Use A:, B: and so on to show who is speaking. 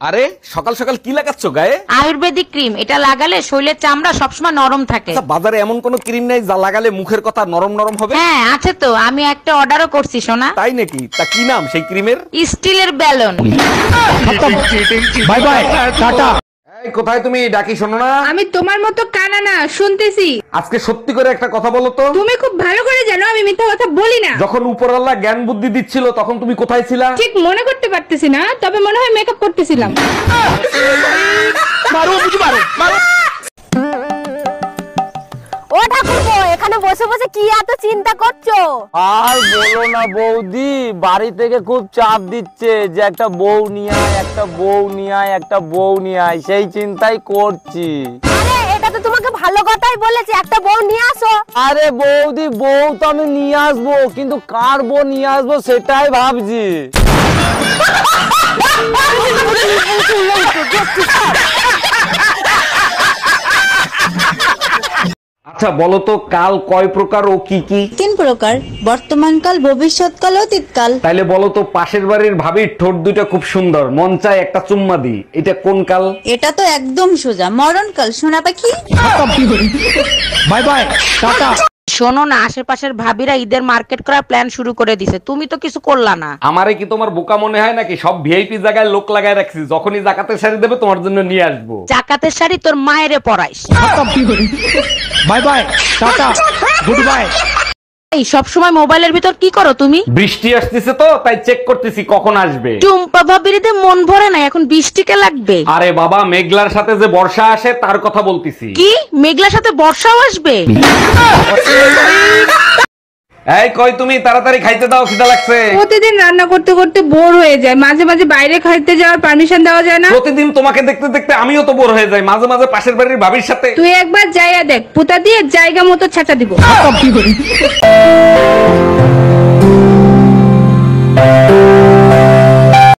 A: আরে সকাল সকাল কি লাগাচ্ছ গায়ে?
B: আয়ুর্বেদিক ক্রিম, এটা লাগালে শরীরের চামড়া সবসময় নরম থাকে।
A: আচ্ছা, বাজারে এমন কোন ক্রিম নাই যা লাগালে মুখের কথা নরম নরম হবে?
B: হ্যাঁ আছে তো, আমি একটা অর্ডারও করছি সোনা।
A: তাই নাকি? তা কি নাম সেই ক্রিমের?
B: স্টিলের ব্যালন।
A: By bye, tata. এই কোথায় তুমি? ডাকি শোনো না।
C: আমি তোমার মতো কানা না, শুনতেছি।
A: আজকে সত্যি করে একটা কথা বলো তো।
C: তুমি খুব ভালো করে জানো আমি মিথ্যা কথা বলি না।
A: যখন উপরওয়ালা জ্ঞান বুদ্ধি দিচ্ছিল তখন তুমি কোথায় ছিলা?
C: ঠিক মনে করতে পারতেছি না, তবে মনে হয় মেকআপ করতেছিলাম।
A: মারো বুঝি মারো মারো।
D: ও ঠাকুরপো, এখানে বসে বসে কি এত চিন্তা করছো?
E: আর বলো না বৌদি, বাড়ি থেকে খুব চাপ দিচ্ছে যে একটা বউ নিয়ে আয়, একটা বউ নিয়ে আয়, একটা বউ নিয়ে আয়, সেই চিন্তাই করছি।
D: আরে এটা তো তোমাকে ভালো কথাই বলেছি, একটা বউ নিয়ে আসো।
E: আরে বৌদি, বউ তো আমি নিয়ে আসবো, কিন্তু কার বউ নিয়ে আসবো সেটাই ভাবছি।
A: আচ্ছা বলো তো, কাল কয় প্রকার ও কি কি?
F: 3 প্রকার, বর্তমানকাল, ভবিষ্যৎকাল, অতীতকাল।
A: তাইলে বলো তো, পাশের বাড়ির ভাবির ঠোঁট দুটো খুব সুন্দর, মন চায় একটা চুম্মা দি, এটা কোন কাল?
F: এটা তো একদম সোজা, মরণকাল। সোনা পাখি।
A: By bye, tata.
B: শোনো না, আশেপাশের ভাবিরা ঈদের মার্কেট করার প্ল্যান শুরু করে দিছে, তুমি তো কিছু করলা না।
A: আমারে কি তোমার বোকা মনে হয় নাকি? সব ভিআইপি জায়গায় লোক লাগায় রাখছি, যখনই জাকাতের শাড়ি দেবে তোমার জন্য নিয়ে আসবো।
B: জাকাতের শাড়ি তোর মায়েরে পরাইস।
A: Bye bye, tata, good bye.
B: এই সব সময় মোবাইলের ভিতর কি করো তুমি?
A: বৃষ্টি আসতেছে তো তাই চেক করতেছি কখন আসবে।
B: টুম্পা ভাবিরিতে মন ভরে না, এখন বৃষ্টিকে লাগবে।
A: আরে বাবা, মেঘলার সাথে যে বর্ষা আসে তার কথা বলতেছি।
B: কি মেঘলার সাথে বর্ষাও আসবে?
A: এই কই তুমি, তাড়াতাড়ি খাইতে দাও, খিদা লাগছে।
C: প্রতিদিন রান্না করতে করতে বোর হয়ে যায়, মাঝে মাঝে বাইরে খাইতে যাওয়ার পারমিশন দেওয়া যায় না?
A: প্রতিদিন তোমাকে দেখতে দেখতে আমিও তো বোর হয়ে যাই, মাঝে মাঝে পাশের বাড়ির ভাবির সাথে।
C: তুই একবার যাইয়া দেখ, পুতা দিয়ে জায়গা মতো ছাঁচা দিব।